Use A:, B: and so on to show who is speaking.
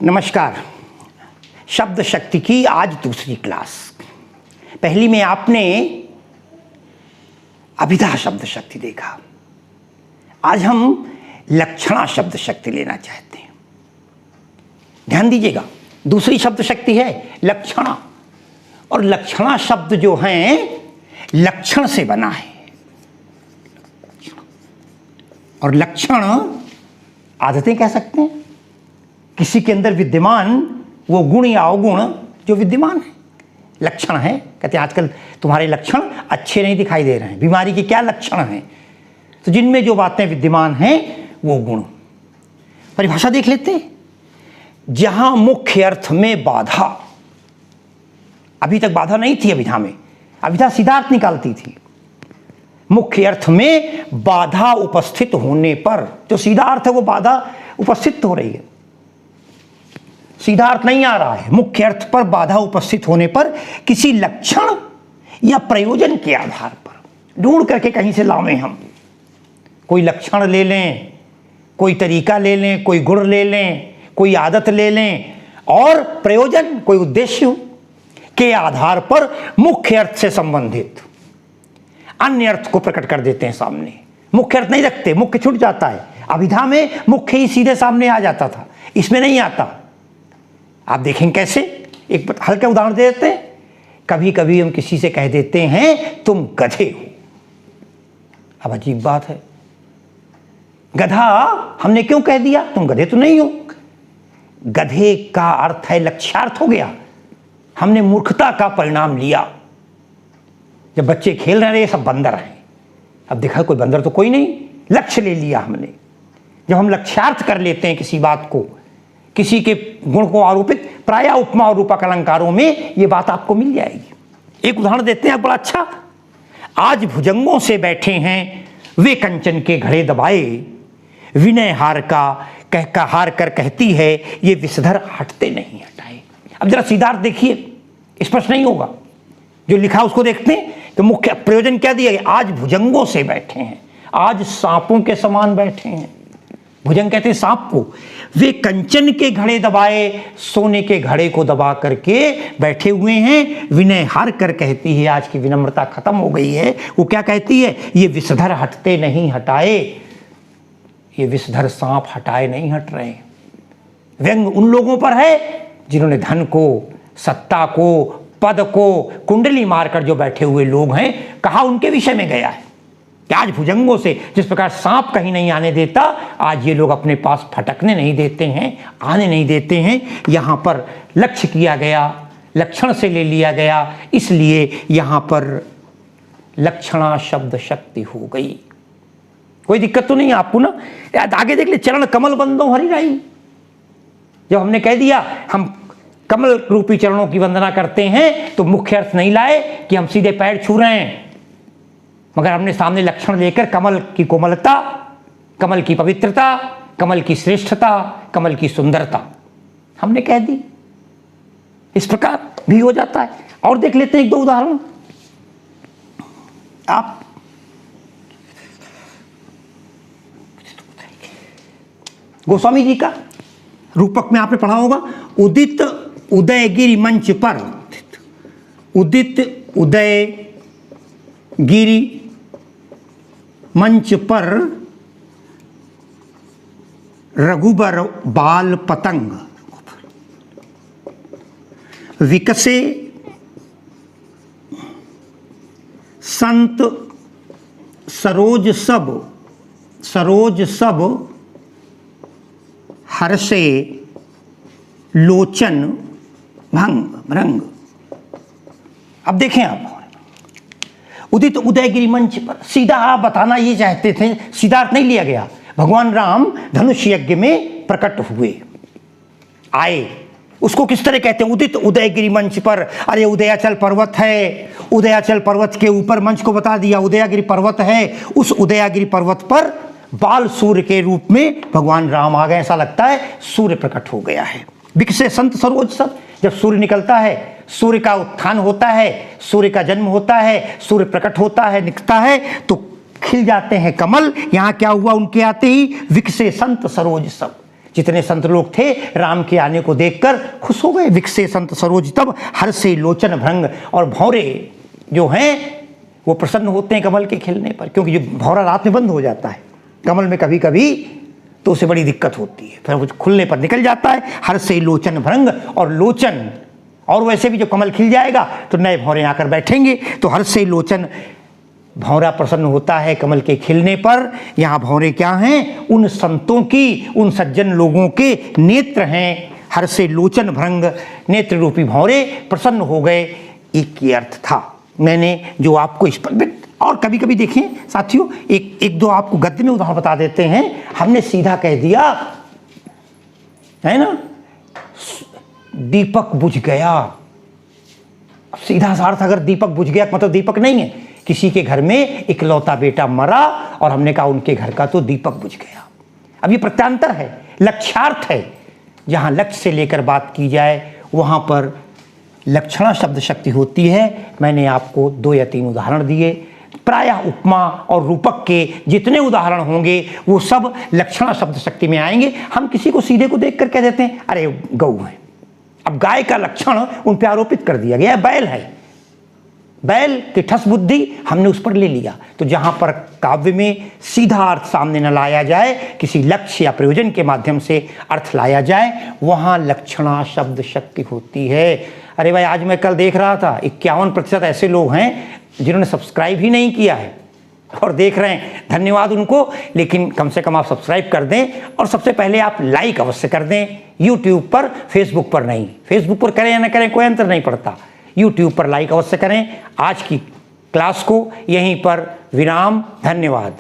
A: नमस्कार। शब्द शक्ति की आज दूसरी क्लास। पहली में आपने अभिधा शब्द शक्ति देखा। आज हम लक्षणा शब्द शक्ति लेना चाहते हैं। ध्यान दीजिएगा, दूसरी शब्द शक्ति है लक्षणा, और लक्षणा शब्द जो है लक्षण से बना है। और लक्षण आदतें कह सकते हैं, किसी के अंदर विद्यमान वो गुण या अवगुण जो विद्यमान है, लक्षण है। कहते हैं आजकल तुम्हारे लक्षण अच्छे नहीं दिखाई दे रहे हैं, बीमारी के क्या लक्षण हैं? तो जिनमें जो बातें विद्यमान हैं वो गुण। परिभाषा देख लेते हैं। जहां मुख्य अर्थ में बाधा, अभी तक बाधा नहीं थी अभिधा में, अभिधा सीधा अर्थ निकालती थी। मुख्य अर्थ में बाधा उपस्थित होने पर, जो सीधा अर्थ है वो बाधा उपस्थित हो रही है, सीधा अर्थ नहीं आ रहा है। मुख्य अर्थ पर बाधा उपस्थित होने पर किसी लक्षण या प्रयोजन के आधार पर ढूंढ करके कहीं से लावें हम, कोई लक्षण ले लें, कोई तरीका ले लें, कोई गुण ले लें, कोई आदत ले लें, और प्रयोजन कोई उद्देश्य हो के आधार पर मुख्य अर्थ से संबंधित अन्य अर्थ को प्रकट कर देते हैं सामने। मुख्य अर्थ नहीं रखते, मुख्य छूट जाता है। अभिधा में मुख्य ही सीधे सामने आ जाता था, इसमें नहीं आता। आप देखेंगे कैसे, एक हल्का उदाहरण दे देते हैं। कभी कभी हम किसी से कह देते हैं तुम गधे हो। अब अजीब बात है, गधा हमने क्यों कह दिया? तुम गधे तो नहीं हो। गधे का अर्थ है लक्ष्यार्थ हो गया, हमने मूर्खता का परिणाम लिया। जब बच्चे खेल रहे सब बंदर हैं, अब देखा कोई बंदर तो कोई नहीं, लक्ष्य ले लिया हमने। जब हम लक्ष्यार्थ कर लेते हैं किसी बात को, किसी के गुण को आरोपित, प्रायः उपमा और रूपक अलंकारों में ये बात आपको मिल जाएगी। एक उदाहरण देते हैं बड़ा अच्छा। आज भुजंगों से बैठे हैं वे कंचन के घड़े दबाए, विनय हार कर कहती है ये विषधर हटते नहीं हटाए। अब जरा सीधा अर्थ देखिए, स्पष्ट नहीं होगा, जो लिखा उसको देखते हैं तो मुख्य प्रयोजन क्या दिया गया? आज भुजंगों से बैठे हैं, आज सांपों के समान बैठे हैं। भुजंग कहते हैं सांप को। वे कंचन के घड़े दबाए, सोने के घड़े को दबा करके बैठे हुए हैं। विनय हार कर कहती है, आज की विनम्रता खत्म हो गई है। वो क्या कहती है? ये विषधर हटते नहीं हटाए, ये विषधर सांप हटाए नहीं हट रहे। व्यंग उन लोगों पर है जिन्होंने धन को, सत्ता को, पद को कुंडली मारकर जो बैठे हुए लोग हैं। कहा उनके विषय में गया है कि आज भुजंगों से जिस प्रकार सांप कहीं नहीं आने देता, आज ये लोग अपने पास फटकने नहीं देते हैं, आने नहीं देते हैं। यहाँ पर लक्ष्य किया गया, लक्षण से ले लिया गया, इसलिए यहाँ पर लक्षणा शब्द शक्ति हो गई। कोई दिक्कत तो नहीं आपको ना? आगे देख ले, चरण कमल बंदो हरिराई। जब हमने कह दिया हम कमल रूपी चरणों की वंदना करते हैं, तो मुख्य अर्थ नहीं लाए कि हम सीधे पैर छू रहे हैं, मगर हमने सामने लक्षण लेकर कमल की कोमलता, कमल की पवित्रता, कमल की श्रेष्ठता, कमल की सुंदरता हमने कह दी। इस प्रकार भी हो जाता है। और देख लेते हैं एक दो उदाहरण। आप गोस्वामी जी का रूपक में आपने पढ़ा होगा, उदित उदयगिरि मंच पर, उदित उदयगिरि मंच पर रघुबर बाल पतंग, विकसे संत सरोज सब हर्षे लोचन भंग रंग। अब देखें आप, उदित उदयगिरि मंच पर, सीधा आप बताना ये चाहते थे, सीधा अर्थ नहीं लिया गया। भगवान राम धनुष यज्ञ में प्रकट हुए, आए, उसको किस तरह कहते हैं? उदित उदयगिरि मंच पर। अरे उदयाचल पर्वत है, उदयाचल पर्वत के ऊपर मंच को बता दिया उदयगिरि पर्वत है। उस उदयगिरि पर्वत पर बाल सूर्य के रूप में भगवान राम आ गए, ऐसा लगता है सूर्य प्रकट हो गया है। विकसे संत सरोज सब, जब सूर्य निकलता है, सूर्य का उत्थान होता है, सूर्य का जन्म होता है, सूर्य प्रकट होता है, निकलता है, तो खिल जाते हैं कमल। यहाँ क्या हुआ? उनके आते ही विकसे संत सरोज सब, जितने संत लोग थे राम के आने को देखकर खुश हो गए। विकसे संत सरोज तब हर्षे लोचन भृंग, और भौरे जो हैं वो प्रसन्न होते हैं कमल के खिलने पर, क्योंकि जो भौरा रात में बंद हो जाता है कमल में कभी कभी, तो उसे बड़ी दिक्कत होती है, फिर वो खुलने पर निकल जाता है। हर्षे लोचन भृंग, और लोचन, और वैसे भी जब कमल खिल जाएगा तो नए भौरे आकर बैठेंगे, तो हर्षे लोचन, भौरा प्रसन्न होता है कमल के खिलने पर। यहाँ भौरे क्या हैं? उन संतों की, उन सज्जन लोगों के नेत्र हैं। हर्षे लोचन भृंग, नेत्र रूपी भौरे प्रसन्न हो गए, एक ही अर्थ था। मैंने जो आपको इस पर, और कभी कभी देखें साथियों, एक दो आपको गद्य में उदाहरण बता देते हैं। हमने सीधा कह दिया है ना, दीपक बुझ गया। अब सीधा सा अर्थ अगर दीपक बुझ गया मतलब दीपक नहीं है, किसी के घर में इकलौता बेटा मरा और हमने कहा उनके घर का तो दीपक बुझ गया। अब ये प्रत्यांतर है, लक्ष्यार्थ है। जहां लक्ष्य से लेकर बात की जाए वहां पर लक्षणा शब्द शक्ति होती है। मैंने आपको 2 या 3 उदाहरण दिए। प्रायः उपमा और रूपक के जितने उदाहरण होंगे वो सब लक्षणा शब्द शक्ति में आएंगे। हम किसी को सीधे को देखकर कह देते हैं अरे गऊ है। अब गाय का लक्षण उन पर आरोपित कर दिया गया, बैल है, बैल की ठस बुद्धि हमने उस पर ले लिया। तो जहां पर काव्य में सीधा अर्थ सामने न लाया जाए, किसी लक्ष्य या प्रयोजन के माध्यम से अर्थ लाया जाए, वहां लक्षणा शब्द शक्ति होती है। अरे भाई, आज मैं कल देख रहा था 51% ऐसे लोग हैं जिन्होंने सब्सक्राइब ही नहीं किया है और देख रहे हैं, धन्यवाद उनको। लेकिन कम से कम आप सब्सक्राइब कर दें, और सबसे पहले आप लाइक अवश्य कर दें। यूट्यूब पर, फेसबुक पर नहीं। फेसबुक पर करें या ना करें कोई अंतर नहीं पड़ता, यूट्यूब पर लाइक अवश्य करें। आज की क्लास को यहीं पर विराम। धन्यवाद।